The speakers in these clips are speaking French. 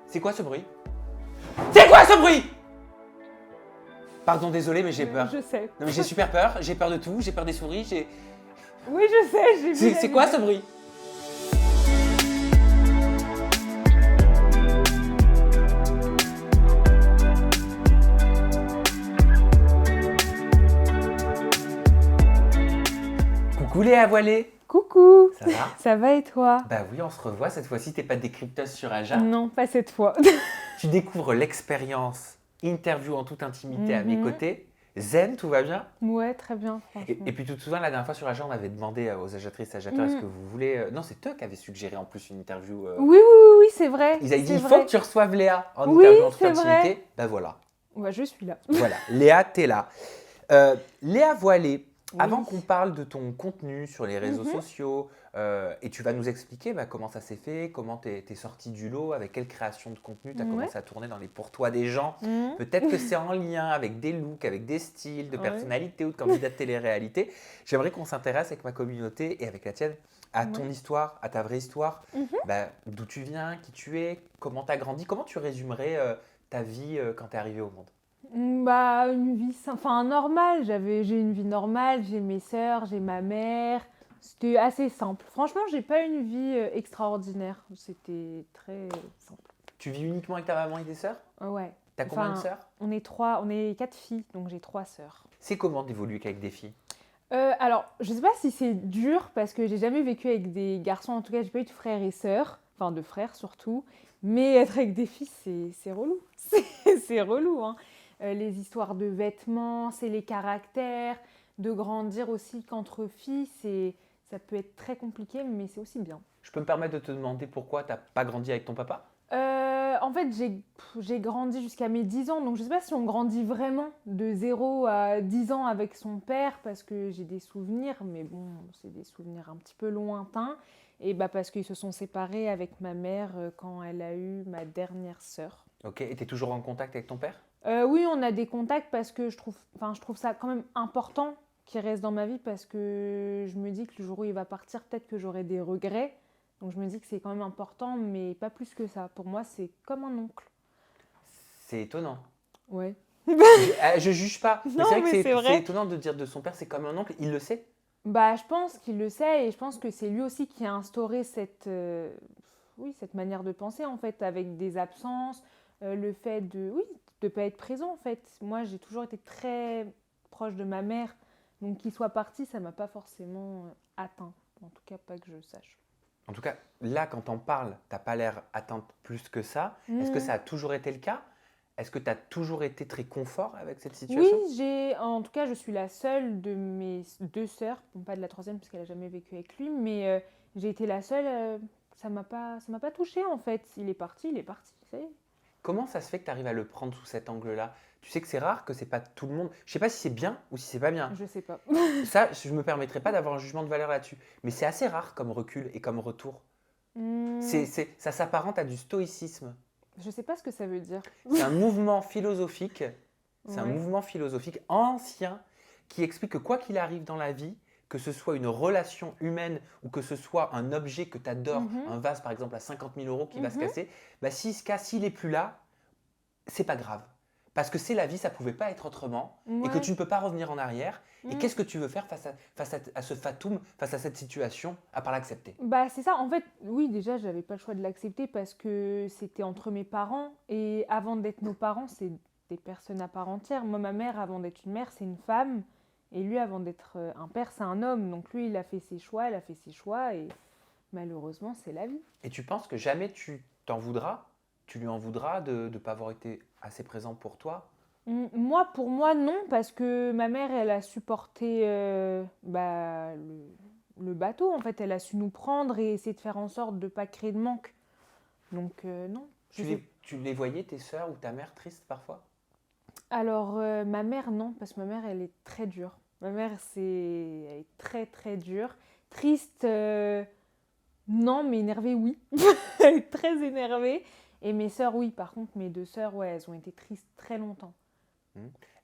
C'est quoi ce bruit? C'est quoi ce bruit? Pardon, désolé, mais j'ai peur. Je sais. Non, mais j'ai super peur. J'ai peur de tout. J'ai peur des souris. Oui, je sais, j'ai vu. C'est quoi ce bruit? Coucou Léa Voilée. Coucou. Ça va? Ça va et toi? Bah oui, on se revoit. Cette fois-ci, t'es pas décrypteuse sur Aja. Non, pas cette fois. Tu découvres l'expérience interview en toute intimité à mes côtés. Zen, tout va bien? Ouais, très bien, franchement. Et puis tu te souviens, la dernière fois sur Aja, on avait demandé aux agiatrices, agiateurs, est-ce que vous voulez... Non, c'est toi qui avais suggéré en plus une interview. Oui, c'est vrai. Ils avaient dit, c'est il vrai. faut que tu reçoives Léa en Oui, interview en toute c'est intimité. vrai. Ben voilà. Ouais, je suis là. Voilà, Léa, t'es là. Léa Voilée, Oui. avant qu'on parle de ton contenu sur les réseaux sociaux, et tu vas nous expliquer comment ça s'est fait, comment t'es sortie du lot, avec quelle création de contenu tu as commencé à tourner dans les pour toi des gens. Peut-être que c'est en lien avec des looks, avec des styles, de personnalité ou de candidat de télé-réalité. J'aimerais qu'on s'intéresse avec ma communauté et avec la tienne à ton histoire, à ta vraie histoire, d'où tu viens, qui tu es, comment tu as grandi, comment tu résumerais ta vie quand tu es arrivée au monde? Bah, une vie normale. J'ai une vie normale, j'ai mes sœurs, j'ai ma mère. C'était assez simple. Franchement, j'ai pas une vie extraordinaire. C'était très simple. Tu vis uniquement avec ta maman et tes sœurs? Ouais. T'as combien de sœurs? On est 4 filles, donc j'ai 3 sœurs. C'est comment d'évoluer avec des filles? Alors, je sais pas si c'est dur parce que j'ai jamais vécu avec des garçons. En tout cas, j'ai pas eu de frères et sœurs, enfin de frères surtout. Mais être avec des filles, c'est relou. C'est relou, hein. Les histoires de vêtements, c'est les caractères, de grandir aussi qu'entre filles, ça peut être très compliqué, mais c'est aussi bien. Je peux me permettre de te demander pourquoi t'as pas grandi avec ton papa? En fait, j'ai grandi jusqu'à mes 10 ans, donc je ne sais pas si on grandit vraiment de 0 à 10 ans avec son père, parce que j'ai des souvenirs, mais bon, c'est des souvenirs un petit peu lointains, et parce qu'ils se sont séparés avec ma mère quand elle a eu ma dernière sœur. Ok, et t'es toujours en contact avec ton père? Oui, on a des contacts parce que je trouve ça quand même important qu'il reste dans ma vie, parce que je me dis que le jour où il va partir, peut-être que j'aurai des regrets. Donc je me dis que c'est quand même important, mais pas plus que ça. Pour moi, c'est comme un oncle. C'est étonnant. Ouais. Je juge pas. Mais Non, c'est vrai que mais c'est vrai. c'est étonnant de dire de son père, c'est comme un oncle, il le sait? Je pense qu'il le sait, et je pense que c'est lui aussi qui a instauré cette manière de penser, en fait, avec des absences, le fait de pas être présent, en fait. Moi, j'ai toujours été très proche de ma mère, donc qu'il soit parti, ça m'a pas forcément atteint. En tout cas, pas que je sache. En tout cas, là, quand t'en parles, t'as pas l'air atteinte plus que ça. Est-ce que ça a toujours été le cas? Est-ce que tu as toujours été très confort avec cette situation? Oui, en tout cas, je suis la seule de mes 2 sœurs, bon, pas de la troisième parce qu'elle n'a jamais vécu avec lui, mais j'ai été la seule, ça m'a pas touchée en fait. Il est parti, ça y est. Comment ça se fait que tu arrives à le prendre sous cet angle-là? Tu sais que c'est rare, que c'est pas tout le monde. Je sais pas si c'est bien ou si c'est pas bien. Je sais pas. Ça, je me permettrai pas d'avoir un jugement de valeur là-dessus. Mais c'est assez rare comme recul et comme retour. Ça s'apparente à du stoïcisme. Je sais pas ce que ça veut dire. C'est un mouvement philosophique. C'est un Ouais. mouvement philosophique ancien qui explique que quoi qu'il arrive dans la vie, que ce soit une relation humaine ou que ce soit un objet que tu adores, un vase par exemple à 50 000 euros qui va se casser, s'il se casse, s'il n'est plus là, c'est pas grave. Parce que c'est la vie, ça pouvait pas être autrement et que Ouais. tu ne peux pas revenir en arrière. Et qu'est-ce que tu veux faire face à ce fatum, face à cette situation, à part l'accepter? C'est ça, en fait, oui, déjà, j'avais pas le choix de l'accepter parce que c'était entre mes parents, et avant d'être nos parents, c'est des personnes à part entière. Moi, ma mère, avant d'être une mère, c'est une femme, et lui, avant d'être un père, c'est un homme. Donc lui, il a fait ses choix, elle a fait ses choix, et malheureusement, c'est la vie. Et tu penses que jamais tu t'en voudras? Tu lui en voudras de ne pas avoir été assez présent pour toi? Moi, pour moi, non, parce que ma mère, elle a supporté le bateau, en fait. Elle a su nous prendre et essayer de faire en sorte de ne pas créer de manque. Donc, non. Tu les voyais, tes sœurs ou ta mère, tristes parfois? Alors, ma mère, non, parce que ma mère, elle est très dure. Ma mère, elle est très, très dure. Triste, non, mais énervée, oui. Elle est très énervée. Et mes sœurs, oui. Par contre, mes 2 sœurs, ouais, elles ont été tristes très longtemps.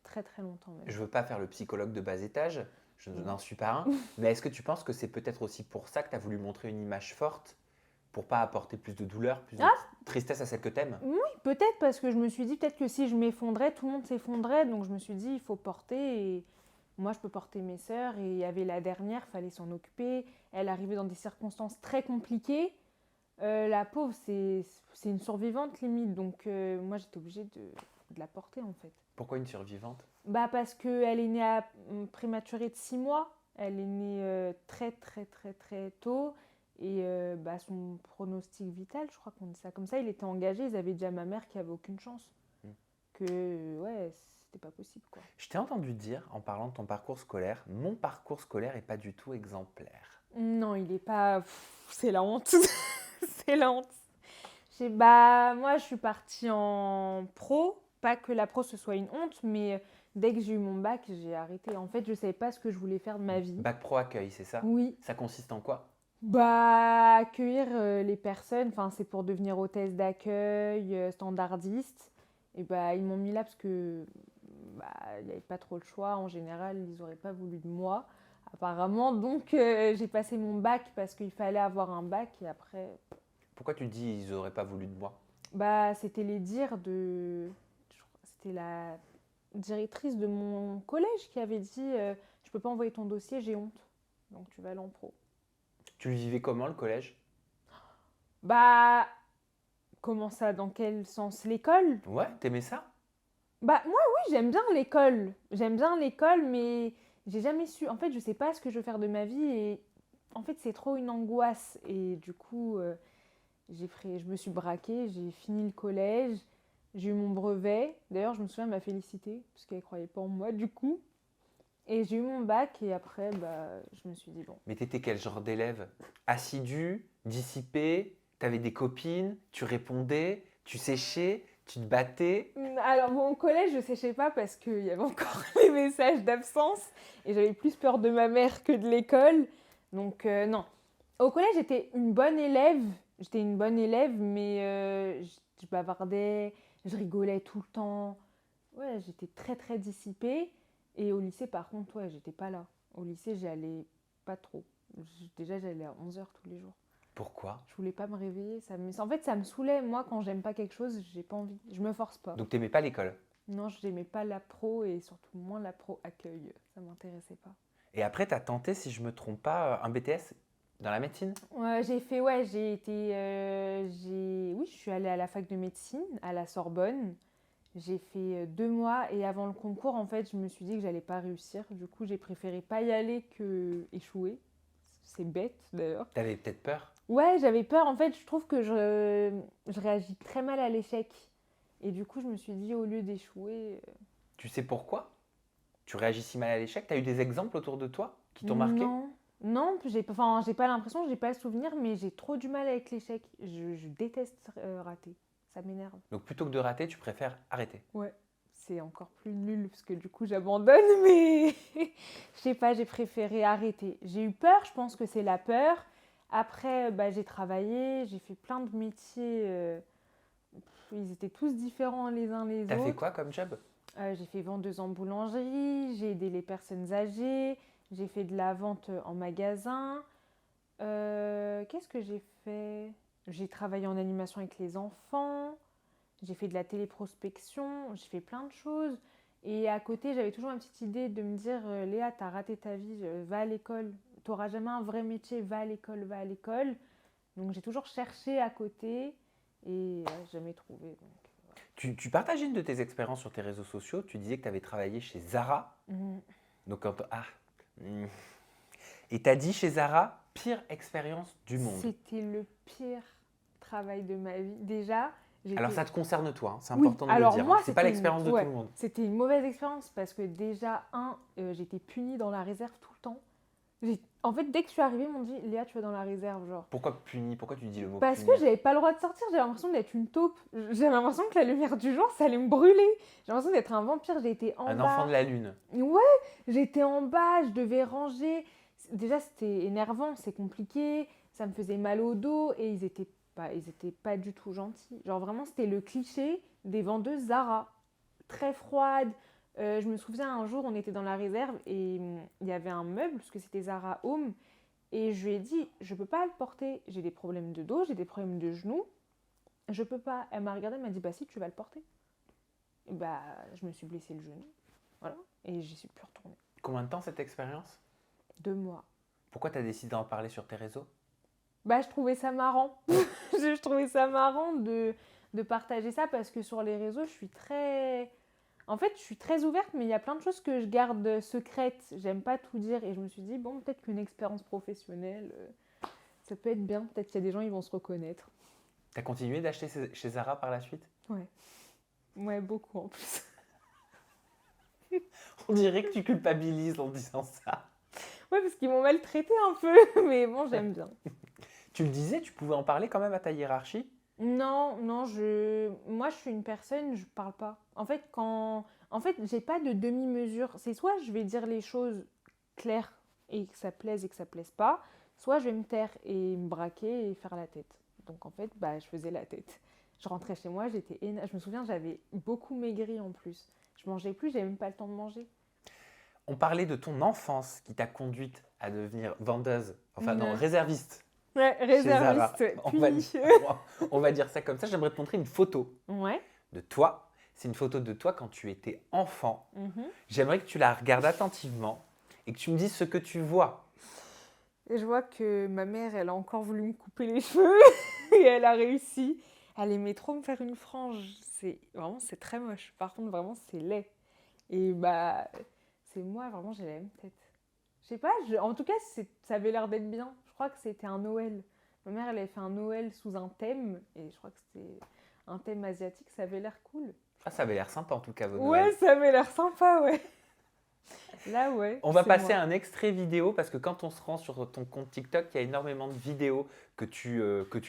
Très, très longtemps même. Je veux pas faire le psychologue de bas étage, je n'en suis pas un, mais est-ce que tu penses que c'est peut-être aussi pour ça que tu as voulu montrer une image forte Pour pas apporter plus de douleur, plus de tristesse à celle que t'aimes? Oui, peut-être parce que je me suis dit peut-être que si je m'effondrais, tout le monde s'effondrait. Donc je me suis dit, il faut porter. Et moi, je peux porter mes sœurs. Et il y avait la dernière, fallait s'en occuper. Elle arrivait dans des circonstances très compliquées. La pauvre, c'est une survivante limite. Donc moi, j'étais obligée de la porter en fait. Pourquoi une survivante? Bah parce qu'elle est née prématurée de 6 mois. Elle est née très très très très tôt. Et bah, son pronostic vital, je crois qu'on dit ça comme ça, il était engagé. Ils avaient déjà ma mère qui avait aucune chance. Que ouais, c'était pas possible quoi. Je t'ai entendu dire, en parlant de ton parcours scolaire, mon parcours scolaire est pas du tout exemplaire. Non, il est pas. C'est la honte. C'est la honte. Bah, moi, je suis partie en pro. Pas que la pro ce soit une honte, mais dès que j'ai eu mon bac, j'ai arrêté. En fait, je savais pas ce que je voulais faire de ma vie. Bac pro accueil, c'est ça? Oui. Ça consiste en quoi? Bah, accueillir les personnes, enfin, c'est pour devenir hôtesse d'accueil, standardiste. Et bah, ils m'ont mis là parce que bah, il n'y avait pas trop le choix. En général, ils n'auraient pas voulu de moi, apparemment. Donc, j'ai passé mon bac parce qu'il fallait avoir un bac. Et après, Pourquoi tu dis ils n'auraient pas voulu de moi? bah, c'était les dires c'était la directrice de mon collège qui avait dit je peux pas envoyer ton dossier, j'ai honte. Donc, tu vas aller en pro. Tu le vivais comment le collège? Bah, comment ça? Dans quel sens? L'école? Ouais, t'aimais ça? Bah, moi, oui, j'aime bien l'école. J'aime bien l'école, mais j'ai jamais su. En fait, je sais pas ce que je veux faire de ma vie et en fait, c'est trop une angoisse. Et du coup, je me suis braquée, j'ai fini le collège, j'ai eu mon brevet. D'ailleurs, je me souviens, elle m'a félicité parce qu'elle croyait pas en moi, du coup. Et j'ai eu mon bac et après, bah, je me suis dit bon. Mais t'étais quel genre d'élève? Assidu, dissipé, t'avais des copines, tu répondais, tu séchais, tu te battais? Alors, bon, au collège, je séchais pas parce qu'il y avait encore les messages d'absence et j'avais plus peur de ma mère que de l'école. Donc, non. Au collège, j'étais une bonne élève. J'étais une bonne élève, mais je bavardais, je rigolais tout le temps. Ouais, j'étais très, très dissipée. Et au lycée, par contre, ouais, j'étais pas là. Au lycée, j'y allais pas trop. Déjà, j'allais à 11h tous les jours. Pourquoi? Je voulais pas me réveiller. En fait, ça me saoulait. Moi, quand j'aime pas quelque chose, j'ai pas envie. Je me force pas. Donc t'aimais pas l'école? Non, je n'aimais pas la pro et surtout moins la pro accueil. Ça m'intéressait pas. Et après, t'as tenté, si je me trompe pas, un BTS dans la médecine? Oui, je suis allée à la fac de médecine, à la Sorbonne. J'ai fait 2 mois et avant le concours, en fait, je me suis dit que j'allais pas réussir. Du coup, j'ai préféré pas y aller que échouer. C'est bête d'ailleurs. T'avais peut-être peur? Ouais, j'avais peur. En fait, je trouve que je réagis très mal à l'échec. Et du coup, je me suis dit, au lieu d'échouer. Tu sais pourquoi? Tu réagis si mal à l'échec? T'as eu des exemples autour de toi qui t'ont marqué? Non, j'ai pas l'impression, j'ai pas le souvenir, mais j'ai trop du mal avec l'échec. Je déteste rater. Ça m'énerve. Donc plutôt que de rater, tu préfères arrêter? Ouais, c'est encore plus nul parce que du coup j'abandonne, mais je sais pas, j'ai préféré arrêter. J'ai eu peur, je pense que c'est la peur. Après, bah, j'ai travaillé, j'ai fait plein de métiers. Ils étaient tous différents les uns les autres. T'as fait quoi comme job? J'ai fait vendeuse en boulangerie, j'ai aidé les personnes âgées, j'ai fait de la vente en magasin. Qu'est-ce que j'ai fait? J'ai travaillé en animation avec les enfants, j'ai fait de la téléprospection, j'ai fait plein de choses. Et à côté, j'avais toujours une petite idée de me dire Léa, t'as raté ta vie, va à l'école. T'auras jamais un vrai métier, va à l'école, va à l'école. Donc j'ai toujours cherché à côté et jamais trouvé. Donc, Tu partageais une de tes expériences sur tes réseaux sociaux. Tu disais que tu avais travaillé chez Zara. Donc, Et tu as dit chez Zara, pire expérience du monde. C'était le pire travail de ma vie. Déjà, alors ça te concerne toi, hein, c'est Oui, important de alors le dire. moi, C'est pas l'expérience de tout le monde. C'était une mauvaise expérience parce que déjà, j'étais punie dans la réserve tout le temps. En fait, dès que je suis arrivée, ils m'ont dit Léa, tu vas dans la réserve, genre. Pourquoi punie? Pourquoi tu dis le mot Parce punir? que j'avais pas le droit de sortir, j'avais l'impression d'être une taupe. J'avais l'impression que la lumière du jour, ça allait me brûler. J'ai l'impression d'être un vampire, j'ai été en bas. Un enfant de la lune. Ouais, j'étais en bas, je devais ranger. Déjà, c'était énervant, c'est compliqué, ça me faisait mal au dos et ils étaient pas du tout gentils. Genre vraiment, c'était le cliché des vendeuses Zara. Très froides. Je me souviens un jour, on était dans la réserve et il y avait un meuble, parce que c'était Zara Home. Et je lui ai dit, je peux pas le porter. J'ai des problèmes de dos, j'ai des problèmes de genoux. Je peux pas. Elle m'a regardée, elle m'a dit, bah si, tu vas le porter. Et bah, je me suis blessé le genou. Voilà. Et j'y suis plus retournée. Combien de temps cette expérience? 2 mois. Pourquoi tu as décidé d'en parler sur tes réseaux? Bah, je trouvais ça marrant. Je trouvais ça marrant de partager ça parce que sur les réseaux, je suis très... En fait, je suis très ouverte, mais il y a plein de choses que je garde secrètes. J'aime pas tout dire. Et je me suis dit, bon, peut-être qu'une expérience professionnelle, ça peut être bien. Peut-être qu'il y a des gens, ils vont se reconnaître. Tu as continué d'acheter chez Zara par la suite? Ouais. Ouais, beaucoup en plus. On dirait que tu culpabilises en disant ça. Ouais, parce qu'ils m'ont maltraité un peu. Mais bon, j'aime bien. Tu le disais, tu pouvais en parler quand même à ta hiérarchie? Non, non, moi je suis une personne, je parle pas. En fait, j'ai pas de demi-mesure. C'est soit je vais dire les choses claires et que ça plaise et que ça plaise pas, soit je vais me taire et me braquer et faire la tête. Donc en fait, bah je faisais la tête. Je rentrais chez moi, je me souviens, j'avais beaucoup maigri en plus. Je mangeais plus, j'avais même pas le temps de manger. On parlait de ton enfance qui t'a conduite à devenir vendeuse, enfin non, Ouais. réserviste. Ouais, Chez Zara. réserviste. On va dire ça comme ça. J'aimerais te montrer une photo Ouais. de toi. C'est une photo de toi quand tu étais enfant. Mhm. J'aimerais que tu la regardes attentivement et que tu me dises ce que tu vois. Et je vois que ma mère, elle a encore voulu me couper les cheveux et elle a réussi. Elle aimait trop me faire une frange. C'est très moche. Par contre, vraiment, c'est laid. Et bah, c'est moi, vraiment, j'ai la même tête. Je sais pas, en tout cas, ça avait l'air d'être bien. Je crois que c'était un Noël. Ma mère, elle avait fait un Noël sous un thème et je crois que c'était un thème asiatique. Ça avait l'air cool. Ah, ça avait l'air sympa en tout cas, vos Ouais, Noëls. ça avait l'air sympa, ouais. Là, ouais. On va c'est passer moi. à un extrait vidéo parce que quand on se rend sur ton compte TikTok, il y a énormément de vidéos que tu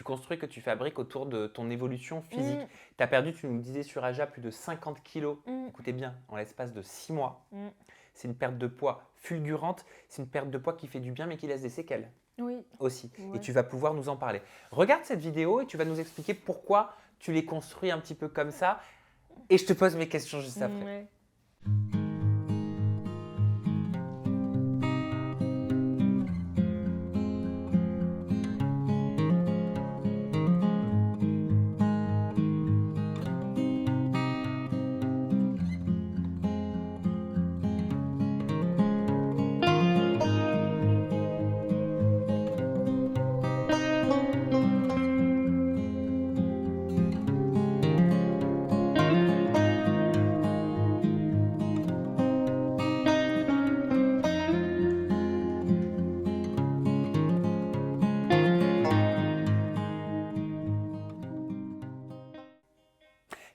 construis, que tu fabriques autour de ton évolution physique. Mm, Tu as perdu, tu nous disais sur Aja, plus de 50 kilos. mm, Écoutez bien, en l'espace de 6 mois. mm. C'est une perte de poids fulgurante. C'est une perte de poids qui fait du bien mais qui laisse des séquelles Oui. aussi. Ouais. Et tu vas pouvoir nous en parler. Regarde cette vidéo et tu vas nous expliquer pourquoi tu les construis un petit peu comme ça. Et je te pose mes questions juste après. Ouais.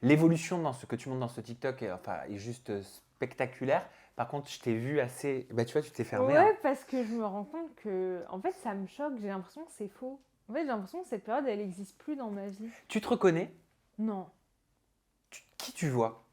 L'évolution dans ce que tu montres dans ce TikTok est juste spectaculaire. Par contre, je t'ai vu assez. Bah, tu vois, tu t'es fermé. Ouais, parce que je me rends compte que, en fait, ça me choque. J'ai l'impression que c'est faux. En fait, j'ai l'impression que cette période, elle n'existe plus dans ma vie. Tu te reconnais? Non. Qui tu vois?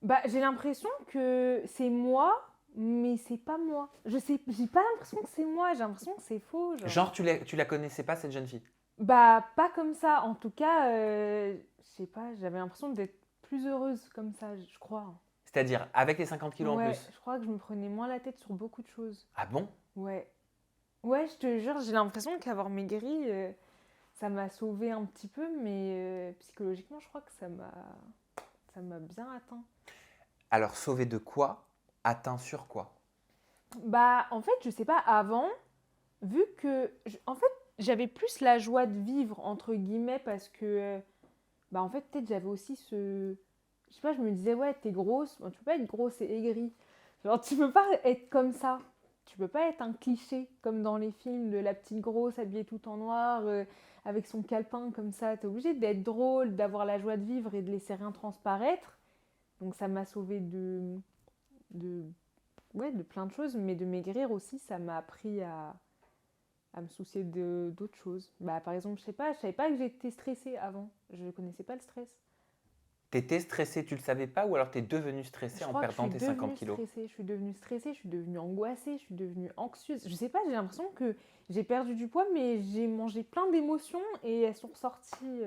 Bah, j'ai l'impression que c'est moi, mais c'est pas moi. Je sais, j'ai pas l'impression que c'est moi. J'ai l'impression que c'est faux. Genre, tu la connaissais pas, cette jeune fille? Bah, pas comme ça. En tout cas, je sais pas. J'avais l'impression d'être plus heureuse comme ça, je crois. C'est-à-dire avec les 50 kilos en Ouais, plus? je crois que je me prenais moins la tête sur beaucoup de choses. Ah bon? Ouais. Ouais, je te jure, j'ai l'impression qu'avoir maigri, ça m'a sauvée un petit peu, mais psychologiquement, je crois que ça m'a bien atteint. Alors, sauvé de quoi? Atteint sur quoi? Bah, en fait, je sais pas, avant, vu que, en fait, j'avais plus la joie de vivre, entre guillemets, parce que, bah, en fait, peut-être j'avais aussi je sais pas, je me disais, ouais, t'es grosse, bon, tu peux pas être grosse et aigrie. Genre, tu peux pas être comme ça. Tu peux pas être un cliché, comme dans les films de la petite grosse habillée tout en noir, avec son calepin comme ça. T'es obligé d'être drôle, d'avoir la joie de vivre et de laisser rien transparaître. Donc ça m'a sauvée de, ouais, de plein de choses, mais de maigrir aussi, ça m'a appris à me soucier d'autres choses. Bah, par exemple, je savais pas que j'étais stressée avant. Je connaissais pas le stress. T'étais stressée, tu le savais pas, ou alors t'es devenue stressée Je en crois que perdant tes 50 kilos? je suis devenue stressée, je suis devenue angoissée, je suis devenue anxieuse. Je sais pas, j'ai l'impression que j'ai perdu du poids, mais j'ai mangé plein d'émotions et elles sont ressorties.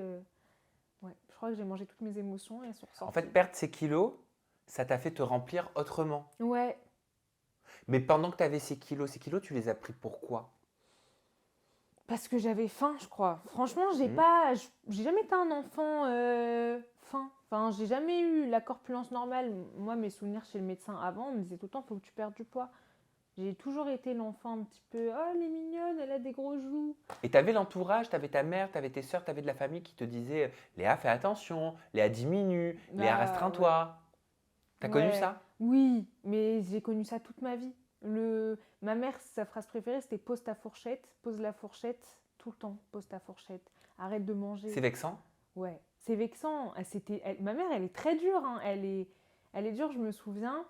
Ouais, je crois que j'ai mangé toutes mes émotions et elles sont ressorties. En fait, perdre ces kilos, ça t'a fait te remplir autrement. Ouais. Mais pendant que tu avais ces kilos, tu les as pris pour quoi? Parce que j'avais faim, je crois. Franchement, Mhm. j'ai jamais été un enfant faim. Enfin, j'ai jamais eu la corpulence normale. Moi, mes souvenirs chez le médecin avant, on me disait tout le temps, faut que tu perdes du poids. J'ai toujours été l'enfant un petit peu, oh, elle est mignonne, elle a des gros joues. Et tu avais l'entourage, tu avais ta mère, tu avais tes sœurs, tu avais de la famille qui te disait Léa, fais attention, Léa, diminue, Léa, Bah ouais, restreins-toi. T'as connu ouais, ça? oui, mais j'ai connu ça toute ma vie. Ma mère, sa phrase préférée, c'était pose ta fourchette, pose la fourchette, tout le temps, pose ta fourchette. Arrête de C'est manger. vexant? Ouais, c'est vexant. Ma mère, elle est très dure, hein. Elle est dure, je me souviens.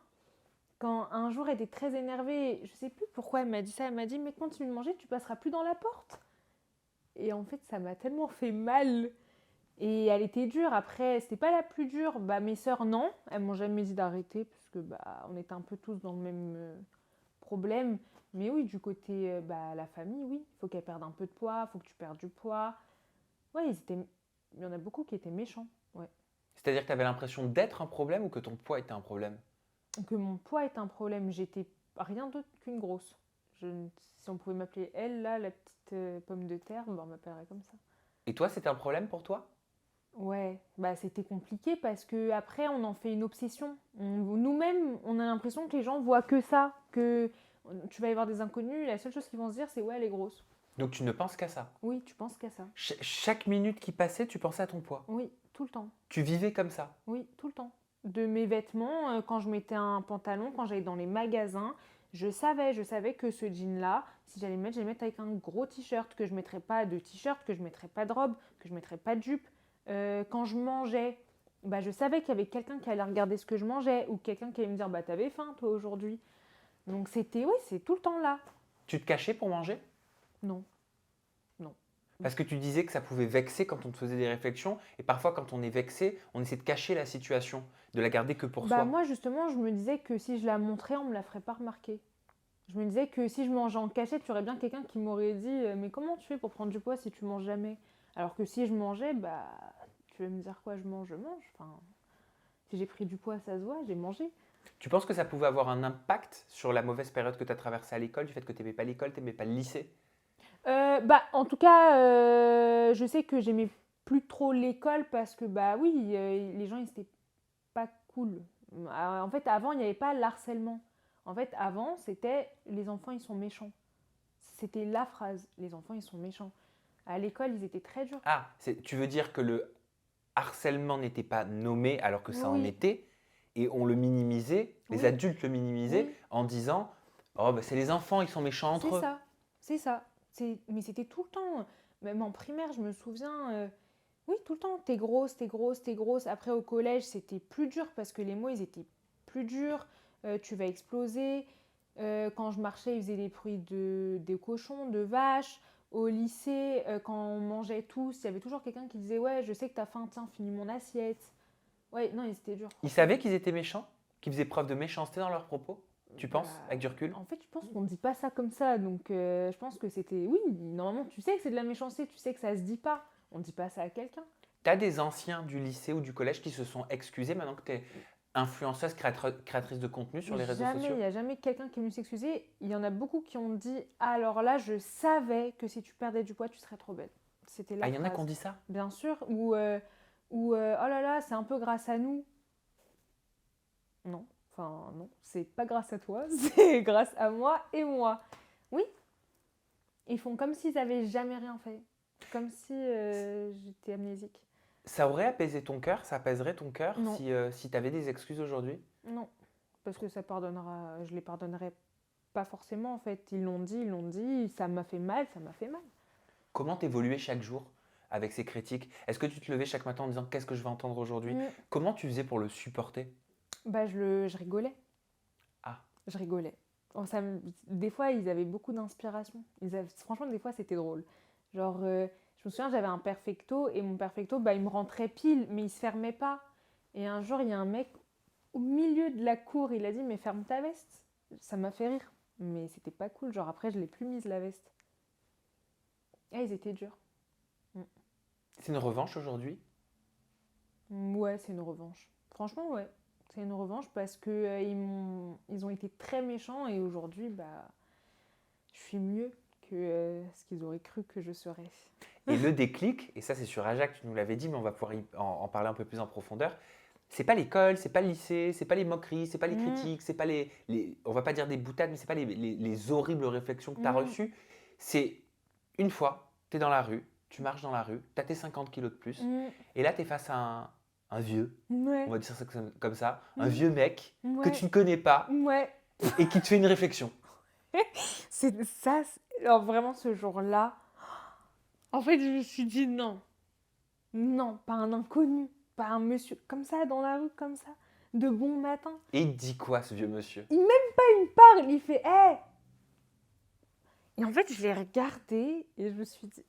Quand un jour, elle était très énervée, je sais plus pourquoi elle m'a dit ça, elle m'a dit, mais continue de manger, tu passeras plus dans la porte. Et en fait, ça m'a tellement fait mal. Et elle était dure. Après, c'était pas la plus dure. Bah, mes sœurs, non. Elles m'ont jamais dit d'arrêter, puisque bah, on était un peu tous dans le même problème. Mais oui, du côté bah, la famille, oui. Il faut qu'elle perde un peu de poids, il faut que tu perdes du poids. Ouais, il y en a beaucoup qui étaient méchants. Ouais. C'est-à-dire que tu avais l'impression d'être un problème ou que ton poids était un problème? Que mon poids est un problème. J'étais rien d'autre qu'une grosse. Si on pouvait m'appeler elle, là, la petite pomme de terre, bah, on m'appellerait comme ça. Et toi, c'était un problème pour toi? Ouais, bah c'était compliqué parce que après on en fait une obsession. Nous-mêmes, on a l'impression que les gens voient que ça, que tu vas y voir des inconnus, la seule chose qu'ils vont se dire c'est ouais elle est grosse. Donc tu ne penses qu'à ça. Oui, tu penses qu'à ça. Chaque minute qui passait, tu pensais à ton poids. Oui, tout le temps. Tu vivais comme ça. Oui, tout le temps. De mes vêtements, quand je mettais un pantalon, quand j'allais dans les magasins, je savais que ce jean-là, si j'allais le mettre avec un gros t-shirt, que je ne mettrais pas de t-shirt, que je ne mettrais pas de robe, que je ne mettrais pas de jupe. Quand je mangeais, bah, je savais qu'il y avait quelqu'un qui allait regarder ce que je mangeais ou quelqu'un qui allait me dire bah t'avais faim toi aujourd'hui. Donc c'était, oui, c'est tout le temps là. Tu te cachais pour manger? Non, non. Parce que tu disais que ça pouvait vexer quand on te faisait des réflexions. Et parfois, quand on est vexé, on essaie de cacher la situation, de la garder que pour Bah soi. moi justement, je me disais que si je la montrais, on me la ferait pas remarquer. Je me disais que si je mangeais en cachette, tu aurais bien quelqu'un qui m'aurait dit mais comment tu fais pour prendre du poids si tu manges jamais? Alors que si je mangeais, bah tu vas me dire quoi je mange, je mange. Enfin, si j'ai pris du poids, ça se voit, j'ai mangé. Tu penses que ça pouvait avoir un impact sur la mauvaise période que tu as traversée à l'école, du fait que tu n'aimais pas l'école, tu n'aimais pas le lycée? Bah en tout cas, je sais que j'aimais plus trop l'école parce que bah oui, les gens ils étaient pas cool. En fait, avant, il n'y avait pas l'harcèlement. En fait, avant, c'était les enfants, ils sont méchants. C'était la phrase, les enfants, ils sont méchants. À l'école, ils étaient très durs. Ah, tu veux dire que le harcèlement n'était pas nommé alors que ça en Oui, était, et on le minimisait, les oui, adultes le minimisaient oui, en disant oh, bah, c'est les enfants, ils sont méchants c'est entre eux. ça, c'est ça. Mais c'était tout le temps. Même en primaire, je me souviens, oui, tout le temps, t'es grosse, t'es grosse, t'es grosse. Après, au collège, c'était plus dur parce que les mots, ils étaient plus durs. Tu vas exploser. Quand je marchais, ils faisaient des bruits de cochons, de vaches. Au lycée, quand on mangeait tous, il y avait toujours quelqu'un qui disait ouais, je sais que t'as faim, tiens, finis mon assiette. Ouais, non, ils étaient durs, Ils franchement. savaient qu'ils étaient méchants, qu'ils faisaient preuve de méchanceté dans leurs propos, tu Bah, penses, avec du recul? en fait, je pense qu'on ne dit pas ça comme ça. Donc, je pense que c'était. Oui, normalement, tu sais que c'est de la méchanceté, tu sais que ça se dit pas. On ne dit pas ça à quelqu'un. T'as des anciens du lycée ou du collège qui se sont excusés maintenant que tu es influenceuse, créatrice de contenu sur les réseaux Jamais, il sociaux? n'y a jamais quelqu'un qui est venu s'excuser. Il y en a beaucoup qui ont dit alors là, je savais que si tu perdais du poids, tu serais trop belle. C'était Ah, la il y en a qui ont phrase. dit ça? Bien sûr. Oh là là, c'est un peu grâce à nous. Non, enfin, non, c'est pas grâce à toi, c'est grâce à moi et moi. Oui, ils font comme s'ils avaient jamais rien fait. Comme si j'étais amnésique. Ça aurait apaisé ton cœur, ça apaiserait ton cœur Non, si tu avais des excuses aujourd'hui? non. Parce que ça pardonnera, je les pardonnerai pas forcément en fait. Ils l'ont dit, ça m'a fait mal, ça m'a fait mal. Comment t'évoluais chaque jour avec ces critiques? Est-ce que tu te levais chaque matin en disant qu'est-ce que je vais entendre aujourd'hui? Mm. Comment tu faisais pour le supporter? Bah, je rigolais. Ah, Je rigolais. Oh, des fois, ils avaient beaucoup d'inspiration. Franchement, des fois, c'était drôle. Genre, je me souviens, j'avais un perfecto et mon perfecto, bah, il me rentrait pile, mais il se fermait pas. Et un jour, il y a un mec au milieu de la cour, il a dit, mais ferme ta veste. Ça m'a fait rire. Mais c'était pas cool. Genre, après, je l'ai plus mise, la veste. Ah, ils étaient durs. Mm. c'est une revanche aujourd'hui? Ouais, c'est une revanche. Franchement, ouais. C'est une revanche parce que ils ont été très méchants et aujourd'hui, bah, je suis mieux que ce qu'ils auraient cru que je serais. Et le déclic, et ça c'est sur Ajax, tu nous l'avais dit, mais on va pouvoir en parler un peu plus en profondeur. C'est pas l'école, c'est pas le lycée, c'est pas les moqueries, c'est pas les critiques, c'est pas on va pas dire des boutades, mais c'est pas les horribles réflexions que tu as reçues. C'est une fois, tu es dans la rue, tu marches dans la rue, tu as tes 50 kilos de plus, et là tu es face à un vieux, on va dire ça comme ça, un vieux mec que tu ne connais pas et qui te fait une réflexion. C'est ça, alors vraiment ce jour-là, en fait je me suis dit non, pas un inconnu, pas un monsieur comme ça dans la rue, comme ça, de bon matin. Et il dit quoi ce vieux monsieur? Il me parle, il fait hé. Et en fait je l'ai regardé et je me suis dit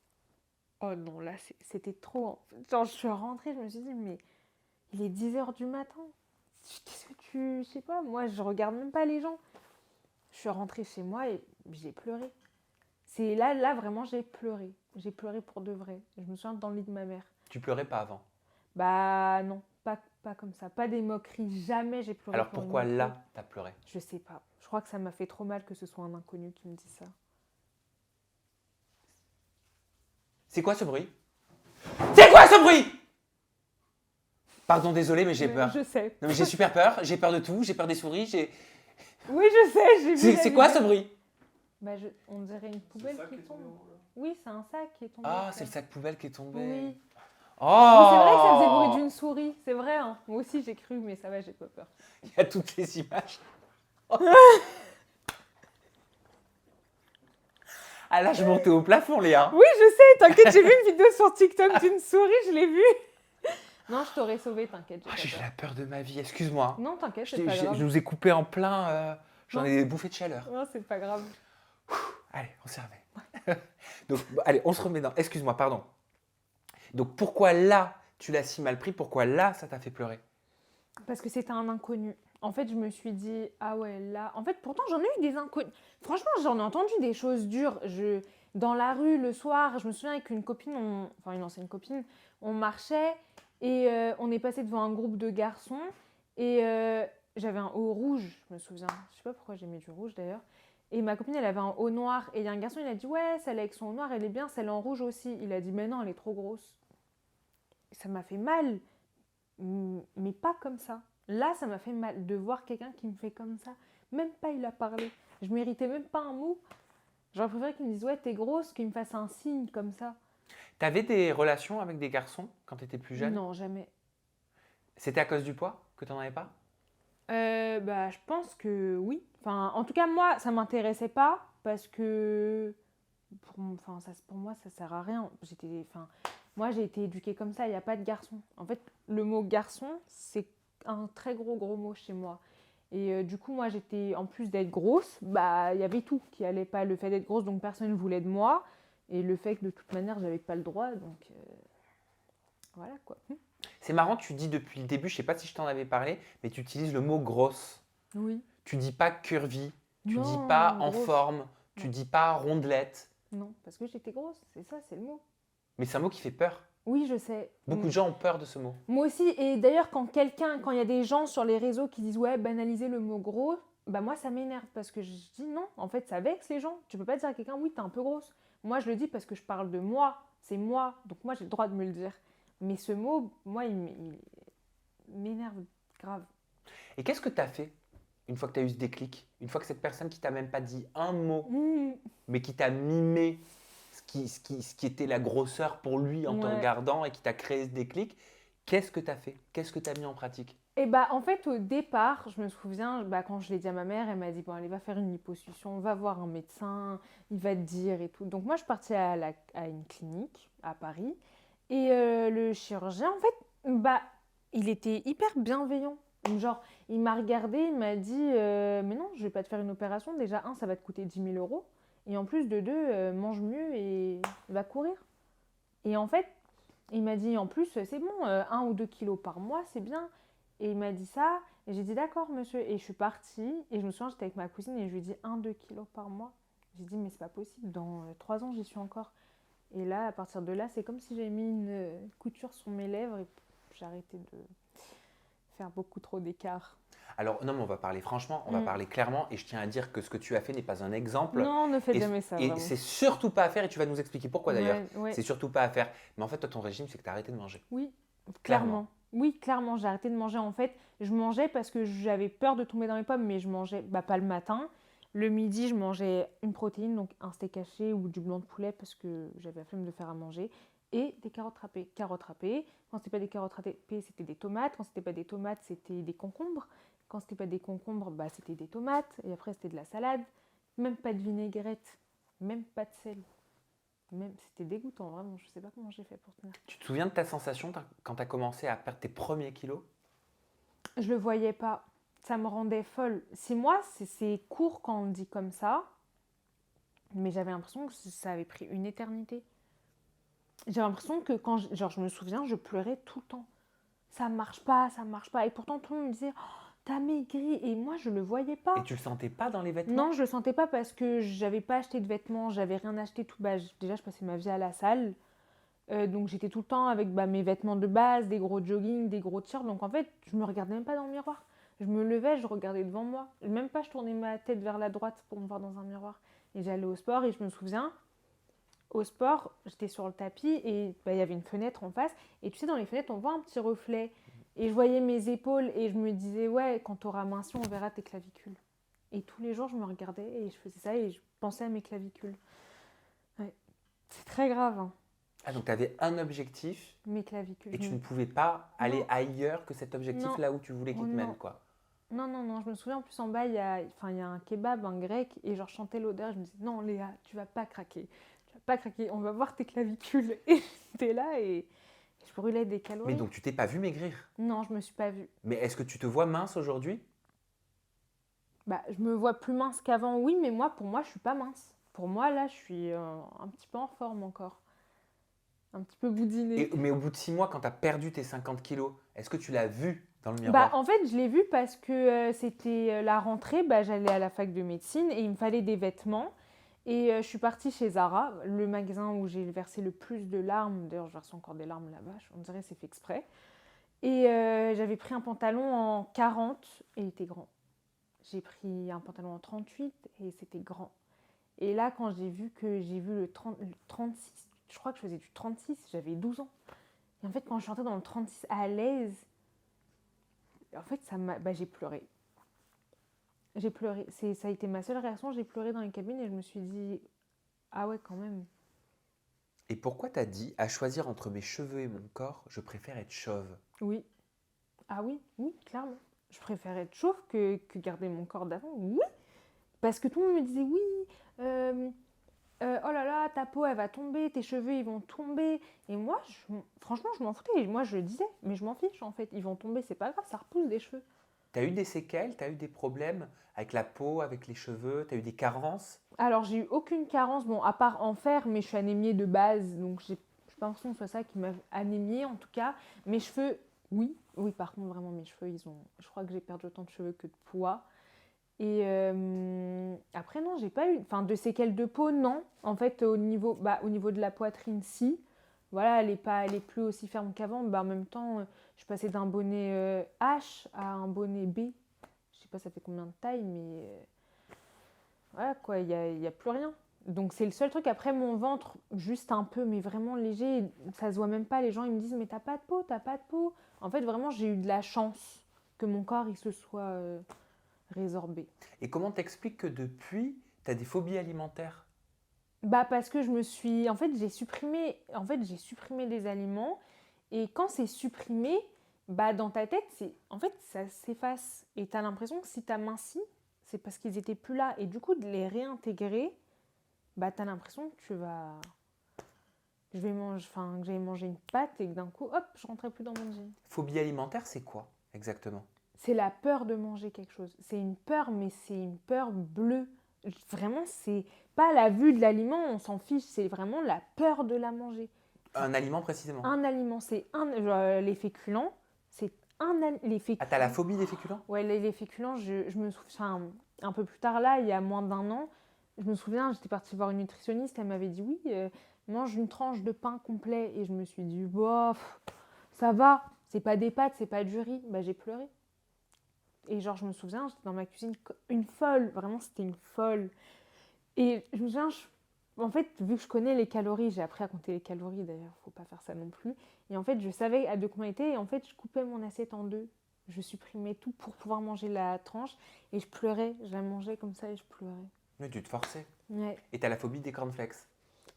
oh non là c'était trop. Genre je suis rentrée, je me suis dit mais il est 10h du matin. Qu'est-ce que je sais pas, moi je regarde même pas les gens. Je suis rentrée chez moi et j'ai pleuré. C'est là vraiment j'ai pleuré. J'ai pleuré pour de vrai. Je me souviens dans le lit de ma mère. Tu pleurais pas avant? Bah non, pas comme ça. Pas des moqueries. Jamais j'ai pleuré. Alors pourquoi là t'as pleuré? Je sais pas. Je crois que ça m'a fait trop mal que ce soit un inconnu qui me dise ça. C'est quoi ce bruit? C'est quoi ce bruit? Pardon, désolé, mais j'ai peur. Je sais. Non, mais j'ai super peur. J'ai peur de tout. J'ai peur des souris. Oui, je sais. J'ai vu. C'est quoi ce bruit? Bah, on dirait une poubelle qui tombe. Oui, c'est un sac qui est tombé. Ah, c'est le sac poubelle qui est tombé. Oui. Oh! Mais c'est vrai que ça faisait le bruit d'une souris. C'est vrai, hein. Moi aussi, j'ai cru, mais ça va, j'ai pas peur. Il y a toutes les images. Ah là, je montais au plafond, Léa. Oui, je sais. T'inquiète, j'ai vu une vidéo sur TikTok d'une souris, je l'ai vue. Non, je t'aurais sauvé, t'inquiète. J'ai la peur de ma vie, excuse-moi. Non, t'inquiète, c'est pas grave. Je vous ai coupé en plein. J'en ai bouffé de chaleur. Non, c'est pas grave. Allez, on s'y remet. Donc, allez, on se remet dans. Excuse-moi, pardon. Donc, pourquoi là, tu l'as si mal pris? Pourquoi là, ça t'a fait pleurer? Parce que c'était un inconnu. En fait, je me suis dit, ah ouais, là. En fait, pourtant, j'en ai eu des inconnus. Franchement, j'en ai entendu des choses dures. Dans la rue, le soir, je me souviens avec une copine, enfin une ancienne copine, on marchait et on est passé devant un groupe de garçons et j'avais un haut rouge, je me souviens. Je sais pas pourquoi j'ai mis du rouge d'ailleurs. Et ma copine, elle avait un haut noir. Et il y a un garçon, il a dit, ouais, celle avec son haut noir, elle est bien, celle en rouge aussi. Il a dit, mais non, elle est trop grosse. Ça m'a fait mal, mais pas comme ça. Là, ça m'a fait mal de voir quelqu'un qui me fait comme ça. Même pas il a parlé. Je méritais même pas un mot. J'aurais préféré qu'il me dise, ouais, t'es grosse, qu'il me fasse un signe comme ça. T'avais des relations avec des garçons quand t'étais plus jeune? Non, jamais. C'était à cause du poids que t'en avais pas? Bah, je pense que oui. Enfin, en tout cas, moi, ça m'intéressait pas parce que pour moi, ça sert à rien. Moi, j'ai été éduquée comme ça, il n'y a pas de garçon. En fait, le mot garçon, c'est un très gros mot chez moi. Et du coup, moi, en plus d'être grosse, bah, il y avait tout qui allait pas. Le fait d'être grosse, donc personne ne voulait de moi. Et le fait que de toute manière, j'avais pas le droit, donc voilà quoi. C'est marrant, tu dis depuis le début, je sais pas si je t'en avais parlé, mais tu utilises le mot grosse. Oui. Tu dis pas curvy, tu Non, dis pas en grosse. forme, tu dis pas rondelette. Non, parce que j'étais grosse, c'est ça, c'est le mot. Mais c'est un mot qui fait peur. Oui, je sais. Beaucoup de gens ont peur de ce mot. Moi aussi, et d'ailleurs, quand il y a des gens sur les réseaux qui disent ouais, banaliser le mot gros, bah moi ça m'énerve parce que je dis non, en fait ça vexe les gens. Tu peux pas dire à quelqu'un oui, t'es un peu grosse. Moi je le dis parce que je parle de moi, c'est moi, donc moi j'ai le droit de me le dire. Mais ce mot, moi il m'énerve grave. Et qu'est-ce que tu as fait une fois que tu as eu ce déclic? Une fois que cette personne qui t'a même pas dit un mot, mais qui t'a mimé ce qui était la grosseur pour lui en te regardant et qui t'a créé ce déclic, qu'est-ce que tu as fait? Qu'est-ce que tu as mis en pratique? Et bah en fait au départ, je me souviens, quand je l'ai dit à ma mère, elle m'a dit bon allez va faire une liposuction, va voir un médecin, il va te dire et tout. Donc moi je suis partie à une clinique à Paris et le chirurgien en fait, il était hyper bienveillant. Genre il m'a regardé, il m'a dit mais non je vais pas te faire une opération, déjà ça va te coûter 10 000 € et en plus de deux, mange mieux et va courir. Et en fait il m'a dit en plus c'est bon, 1 ou 2 kilos par mois c'est bien. Et il m'a dit ça, et j'ai dit d'accord monsieur. Et je suis partie, et je me souviens, j'étais avec ma cousine, et je lui ai dit 1-2 kilos par mois. J'ai dit mais c'est pas possible, dans 3 ans j'y suis encore. Et là, à partir de là, c'est comme si j'avais mis une couture sur mes lèvres, et j'ai arrêté de faire beaucoup trop d'écart. Alors, non, mais on va parler franchement, on va parler clairement, et je tiens à dire que ce que tu as fait n'est pas un exemple. Non, ne faites Et, jamais ça, et vraiment. c'est surtout pas à faire, et tu vas nous expliquer pourquoi d'ailleurs. Ouais, ouais. C'est surtout pas à faire. Mais en fait, toi, ton régime, c'est que tu as arrêté de manger. Oui, Clairement. clairement. Oui, clairement, j'ai arrêté de manger. En fait, je mangeais parce que j'avais peur de tomber dans les pommes, mais je mangeais pas le matin. Le midi, je mangeais une protéine, donc un steak haché ou du blanc de poulet parce que j'avais la flemme de faire à manger. Et des carottes râpées. Carottes râpées. Quand c'était pas des carottes râpées, c'était des tomates. Quand c'était pas des tomates, c'était des concombres. Quand c'était pas des concombres, c'était des tomates. Et après, c'était de la salade. Même pas de vinaigrette. Même pas de sel. Même, c'était dégoûtant, vraiment. Je sais pas comment j'ai fait pour tenir. Tu te souviens de ta sensation quand tu as commencé à perdre tes premiers kilos? Je le voyais pas. Ça me rendait folle. 6 mois, c'est court quand on dit comme ça. Mais j'avais l'impression que ça avait pris une éternité. J'ai l'impression que je me souviens, je pleurais tout le temps. Ça marche pas, ça marche pas. Et pourtant, tout le monde me disait, oh, t'as maigri. Et moi, je le voyais pas. Et tu le sentais pas dans les vêtements? Non, je le sentais pas parce que j'avais pas acheté de vêtements, j'avais rien acheté tout bas. Déjà, je passais ma vie à la salle. Donc j'étais tout le temps avec mes vêtements de base, des gros jogging, des gros t-shirts. Donc en fait, je me regardais même pas dans le miroir. Je me levais, je regardais devant moi. Même pas, je tournais ma tête vers la droite pour me voir dans un miroir. Et j'allais au sport et je me souviens, au sport, j'étais sur le tapis et il y avait une fenêtre en face. Et tu sais, dans les fenêtres, on voit un petit reflet. Et je voyais mes épaules et je me disais, ouais, quand tu auras minci, on verra tes clavicules. Et tous les jours, je me regardais et je faisais ça et je pensais à mes clavicules. Ouais. C'est très grave, hein. Ah, donc tu avais un objectif Mes clavicules. et tu ne pouvais pas aller Non. ailleurs que cet objectif Non. là où tu voulais qu'il te Non. mène, quoi. Non, non, non, je me souviens en plus en bas, il y a un kebab, un grec, et genre je chantais l'odeur, je me disais, non Léa, tu vas pas craquer, on va voir tes clavicules. Et j'étais là et je brûlais des calories. Mais donc tu t'es pas vu maigrir? Non, je me suis pas vue. Mais est-ce que tu te vois mince aujourd'hui? Je me vois plus mince qu'avant, oui, mais pour moi, je suis pas mince. Pour moi, là, je suis un petit peu en forme encore. Un petit peu boudinée. Mais au bout de 6 mois, quand tu as perdu tes 50 kilos, est-ce que tu l'as vu dans le miroir? En fait, je l'ai vu parce que c'était la rentrée, j'allais à la fac de médecine et il me fallait des vêtements. Et je suis partie chez Zara, le magasin où j'ai versé le plus de larmes. D'ailleurs, je verse encore des larmes là-bas, on dirait que c'est fait exprès. Et j'avais pris un pantalon en 40 et il était grand. J'ai pris un pantalon en 38 et c'était grand. Et là, quand j'ai vu le 36, je crois que je faisais du 36, j'avais 12 ans. Et en fait, quand je suis rentrée dans le 36 à l'aise, en fait, j'ai pleuré. J'ai pleuré. Ça a été ma seule réaction. J'ai pleuré dans les cabines et je me suis dit, ah ouais, quand même. Et pourquoi t'as dit, à choisir entre mes cheveux et mon corps, je préfère être chauve? Oui. Ah oui, oui, clairement. Je préfère être chauve que garder mon corps d'avant. Oui. Parce que tout le monde me disait, oui, oh là là, ta peau, elle va tomber, tes cheveux, ils vont tomber. Et moi, franchement, je m'en foutais. Moi, je le disais, mais je m'en fiche, en fait. Ils vont tomber, c'est pas grave, ça repousse des cheveux. T'as eu des séquelles? T'as eu des problèmes avec la peau, avec les cheveux? T'as eu des carences? Alors, j'ai eu aucune carence, à part en fer, mais je suis anémiée de base, donc j'ai pas l'impression que ce soit ça qui m'a anémiée, en tout cas. Mes cheveux, oui. Oui, par contre, vraiment, mes cheveux, je crois que j'ai perdu autant de cheveux que de poids. Et après, non, j'ai pas eu de séquelles de peau, non. En fait, au niveau de la poitrine, si. Voilà, elle est plus aussi ferme qu'avant. En même temps, je suis passée d'un bonnet H à un bonnet B. Je sais pas ça fait combien de taille, mais voilà quoi, il y a plus rien. Donc c'est le seul truc. Après, mon ventre, juste un peu, mais vraiment léger, ça se voit même pas. Les gens, ils me disent, mais t'as pas de peau, t'as pas de peau. En fait, vraiment, j'ai eu de la chance que mon corps, il se soit résorbé. Et comment t'expliques que depuis, t'as des phobies alimentaires? Parce que j'ai supprimé des aliments et quand c'est supprimé, dans ta tête, ça s'efface et tu as l'impression que si tu as minci, c'est parce qu'ils étaient plus là et du coup de les réintégrer, tu as l'impression que que j'avais mangé une pâte et que d'un coup, hop, je rentrais plus dans mon jean. Phobie alimentaire, c'est quoi exactement? C'est la peur de manger quelque chose. C'est une peur, mais c'est une peur bleue. Vraiment, c'est pas la vue de l'aliment, on s'en fiche, c'est vraiment la peur de la manger. Un aliment précisément? Un aliment, les féculents, les féculents. Ah, t'as la phobie des féculents? Ouais, les féculents, je me souviens, un peu plus tard là, il y a moins d'1 an, je me souviens, j'étais partie voir une nutritionniste, elle m'avait dit oui, mange une tranche de pain complet et je me suis dit, bof, ça va, C'est pas des pâtes, c'est pas du riz. Bah, j'ai pleuré. Et genre, je me souviens, j'étais dans ma cuisine, une folle. Vraiment, c'était une folle. Et je me souviens, en fait, vu que je connais les calories, j'ai appris à compter les calories d'ailleurs, faut pas faire ça non plus. Et en fait, je savais à de combien il était. Et en fait, je coupais mon assiette en deux. Je supprimais tout pour pouvoir manger la tranche. Et je pleurais. Je la mangeais comme ça et je pleurais. Mais tu te forçais. Ouais. Et t'as la phobie des cornflakes.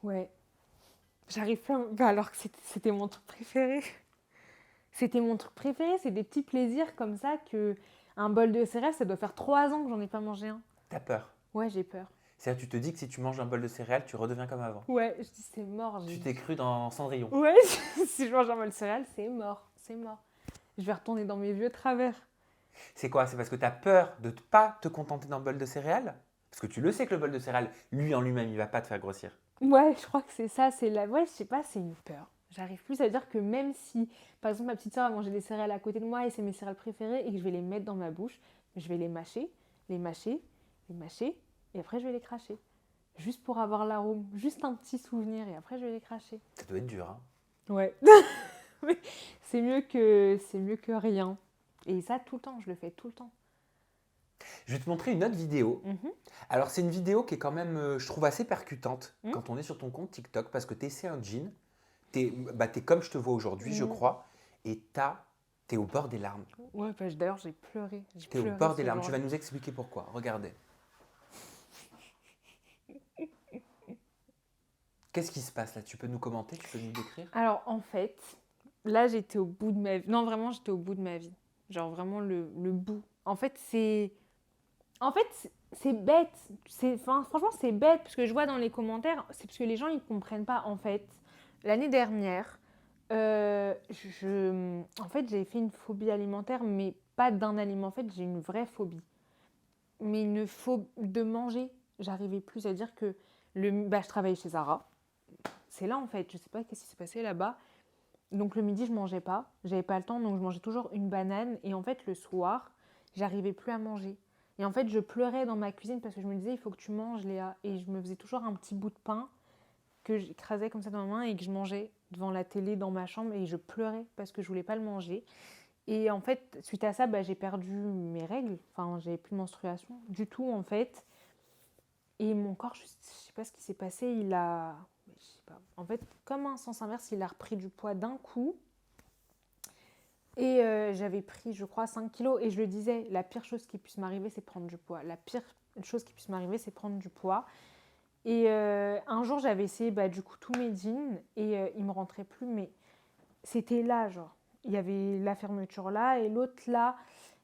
Ouais. J'arrive pas. Bah, alors que c'était mon truc préféré. C'était mon truc préféré. C'est des petits plaisirs comme ça que. Un bol de céréales, ça doit faire 3 ans que j'en ai pas mangé un. T'as peur. Ouais, j'ai peur. C'est-à-dire, tu te dis que si tu manges un bol de céréales, tu redeviens comme avant. Ouais, je dis c'est mort. Tu t'es cru dans Cendrillon. Ouais, si je mange un bol de céréales, c'est mort. C'est mort. Je vais retourner dans mes vieux travers. C'est quoi? C'est parce que tu as peur de ne pas te contenter d'un bol de céréales? Parce que tu le sais que le bol de céréales, lui en lui-même, il va pas te faire grossir. Ouais, je crois que c'est ça. Ouais, je sais pas, c'est une peur. J'arrive plus à dire que même si, par exemple, ma petite soeur va manger des céréales à côté de moi et c'est mes céréales préférées et que je vais les mettre dans ma bouche, je vais les mâcher, les mâcher, les mâcher et après je vais les cracher. Juste pour avoir l'arôme, juste un petit souvenir et après je vais les cracher. Ça doit être dur, hein? Ouais. Mais c'est mieux que rien. Et ça, tout le temps, je le fais tout le temps. Je vais te montrer une autre vidéo. Alors, c'est une vidéo qui est quand même, je trouve, assez percutante quand on est sur ton compte TikTok parce que tu essaies un jean. T'es comme je te vois aujourd'hui, je crois, et t'es au bord des larmes. Ouais, bah, d'ailleurs, j'ai pleuré. T'es au bord des larmes. Tu vas nous expliquer pourquoi. Regardez. Qu'est-ce qui se passe là? Tu peux nous commenter? Tu peux nous décrire? Alors, en fait, là, j'étais au bout de ma vie. Non, vraiment, j'étais au bout de ma vie. Genre, vraiment, le bout. En fait, c'est bête. Franchement, c'est bête. Parce que je vois dans les commentaires, c'est parce que les gens, ils ne comprennent pas. En fait, l'année dernière, en fait, j'ai fait une phobie alimentaire, mais pas d'un aliment. En fait, j'ai une vraie phobie. Mais une phobie de manger. J'arrivais plus à dire que je travaillais chez Zara. C'est là, en fait. Je sais pas qu'est-ce qui s'est passé là-bas. Donc, le midi, je mangeais pas. J'avais pas le temps, donc je mangeais toujours une banane. Et en fait, le soir, j'arrivais plus à manger. Et en fait, je pleurais dans ma cuisine parce que je me disais, il faut que tu manges, Léa. Et je me faisais toujours un petit bout de pain que j'écrasais comme ça dans ma main et que je mangeais devant la télé dans ma chambre. Et je pleurais parce que je voulais pas le manger. Et en fait, suite à ça, j'ai perdu mes règles. Enfin, j'avais plus de menstruation du tout, en fait. Et mon corps, je sais pas ce qui s'est passé, je sais pas. En fait, comme un sens inverse, il a repris du poids d'un coup. Et j'avais pris, je crois, 5 kilos. Et je le disais, la pire chose qui puisse m'arriver, c'est prendre du poids. La pire chose qui puisse m'arriver, c'est prendre du poids. Et un jour, j'avais essayé du coup tous mes jeans et ils me rentraient plus. Mais c'était là, genre. Il y avait la fermeture là et l'autre là.